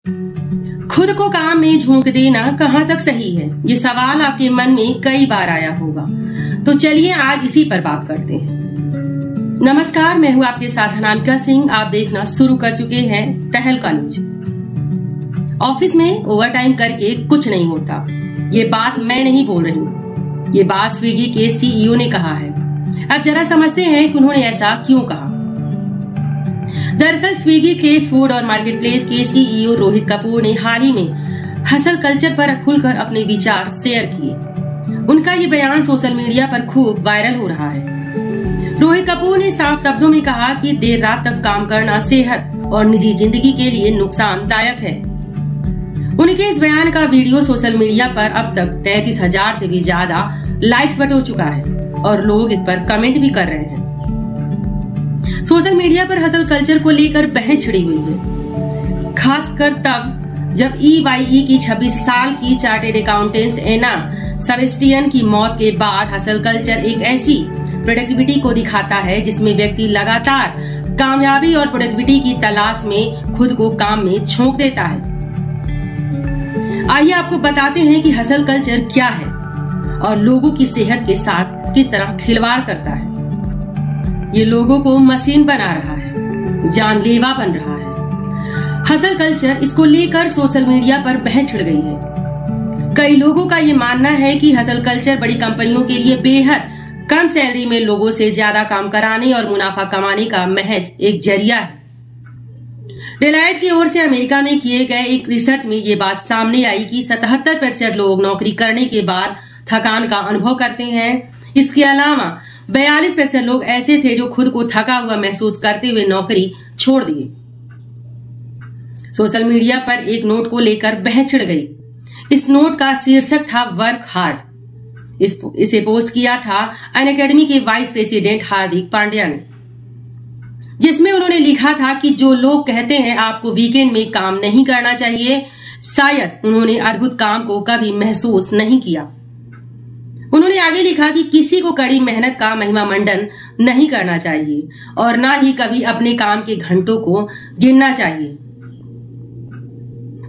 खुद को काम में झोंक देना कहाँ तक सही है, ये सवाल आपके मन में कई बार आया होगा। तो चलिए आज इसी पर बात करते हैं। नमस्कार, मैं हूँ आपके साथ अनामिका सिंह। आप देखना शुरू कर चुके हैं तहलका न्यूज। ऑफिस में ओवर टाइम करके कुछ नहीं होता, ये बात मैं नहीं बोल रही हूँ, ये बात स्विगी के सीईओ ने कहा है। अब जरा समझते हैं कि उन्होंने ऐसा क्यों कहा। दरअसल स्विगी के फूड और मार्केट प्लेस के सीईओ रोहित कपूर ने हाल ही में हसल कल्चर पर खुलकर अपने विचार शेयर किए। उनका ये बयान सोशल मीडिया पर खूब वायरल हो रहा है। रोहित कपूर ने साफ शब्दों में कहा कि देर रात तक काम करना सेहत और निजी जिंदगी के लिए नुकसानदायक है। उनके इस बयान का वीडियो सोशल मीडिया पर अब तक 33,000 से भी ज्यादा लाइक्स बटोर चुका है और लोग इस पर कमेंट भी कर रहे हैं। सोशल मीडिया पर हसल कल्चर को लेकर बहस छिड़ी हुई है, खासकर तब जब EYE की 26 साल की चार्टेड अकाउंटेंट्स एना सेबेस्टियन की मौत के बाद हसल कल्चर एक ऐसी प्रोडक्टिविटी को दिखाता है जिसमें व्यक्ति लगातार कामयाबी और प्रोडक्टिविटी की तलाश में खुद को काम में झोंक देता है। आइए आपको बताते हैं कि हसल कल्चर क्या है और लोगों की सेहत के साथ किस तरह खिलवाड़ करता है। ये लोगों को मशीन बना रहा है, जानलेवा बन रहा है। हसल कल्चर, इसको लेकर सोशल मीडिया पर बहस छिड़ गई है। कई लोगों का ये मानना है कि हसल कल्चर बड़ी कंपनियों के लिए बेहद कम सैलरी में लोगों से ज्यादा काम कराने और मुनाफा कमाने का महज एक जरिया है। डेलाइट की ओर से अमेरिका में किए गए एक रिसर्च में ये बात सामने आई कि 77% लोग नौकरी करने के बाद थकान का अनुभव करते हैं। इसके अलावा 42% लोग ऐसे थे जो खुद को थका हुआ महसूस करते हुए नौकरी छोड़ दिए। सोशल मीडिया पर एक नोट को लेकर बहस छिड़ गई। इस नोट का शीर्षक था वर्क हार्ड। इसे पोस्ट किया था अनअकैडमी के वाइस प्रेसिडेंट हार्दिक पांड्या ने, जिसमें उन्होंने लिखा था कि जो लोग कहते हैं आपको वीकेंड में काम नहीं करना चाहिए, शायद उन्होंने अद्भुत काम को कभी महसूस नहीं किया। उन्होंने आगे लिखा कि किसी को कड़ी मेहनत का महिमा मंडन नहीं करना चाहिए और ना ही कभी अपने काम के घंटों को गिनना चाहिए।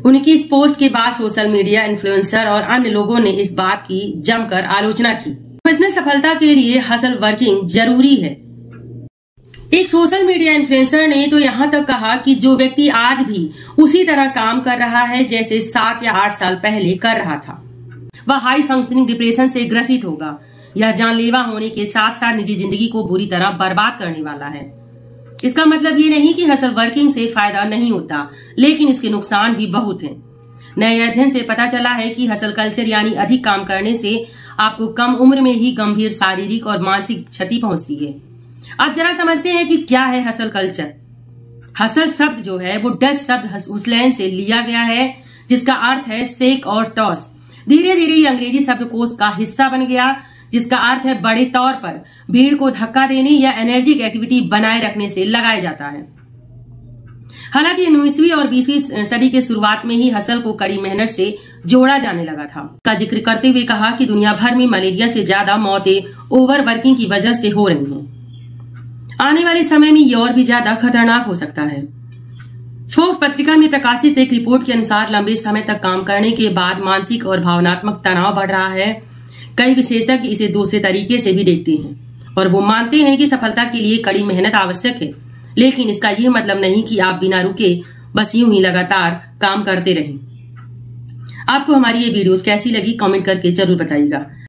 उनकी इस पोस्ट के बाद सोशल मीडिया इन्फ्लुएंसर और अन्य लोगों ने इस बात की जमकर आलोचना की। बिजनेस सफलता के लिए हसल वर्किंग जरूरी है। एक सोशल मीडिया इन्फ्लुएंसर ने तो यहाँ तक कहा कि जो व्यक्ति आज भी उसी तरह काम कर रहा है जैसे 7 या 8 साल पहले कर रहा था, वह हाई फंक्शनिंग डिप्रेशन से ग्रसित होगा या जानलेवा होने के साथ साथ निजी जिंदगी को बुरी तरह बर्बाद करने वाला है। इसका मतलब ये नहीं कि हसल वर्किंग से फायदा नहीं होता, लेकिन इसके नुकसान भी बहुत हैं। नए अध्ययन से पता चला है कि हसल कल्चर यानी अधिक काम करने से आपको कम उम्र में ही गंभीर शारीरिक और मानसिक क्षति पहुंचती है। अब जरा समझते हैं कि क्या है हसल कल्चर। हसल शब्द जो है वो डच शब्द हुसलैन से लिया गया है, जिसका अर्थ है शेक और टॉस। धीरे धीरे ये अंग्रेजी शब्दकोश का हिस्सा बन गया, जिसका अर्थ है बड़े तौर पर भीड़ को धक्का देने या एनर्जिक एक्टिविटी बनाए रखने से लगाया जाता है। हालांकि 19वीं और 20वीं सदी के शुरुआत में ही हसल को कड़ी मेहनत से जोड़ा जाने लगा था। का जिक्र करते हुए कहा कि दुनिया भर में मलेरिया से ज्यादा मौतें ओवर वर्किंग की वजह से हो रही हैं। आने वाले समय में ये और भी ज्यादा खतरनाक हो सकता है। फोर्ब्स पत्रिका में प्रकाशित एक रिपोर्ट के अनुसार लंबे समय तक काम करने के बाद मानसिक और भावनात्मक तनाव बढ़ रहा है। कई विशेषज्ञ इसे दूसरे तरीके से भी देखते हैं और वो मानते हैं कि सफलता के लिए कड़ी मेहनत आवश्यक है, लेकिन इसका यह मतलब नहीं कि आप बिना रुके बस यूं ही लगातार काम करते रहें। आपको हमारी ये वीडियोस कैसी लगी कमेंट करके जरूर बताइएगा।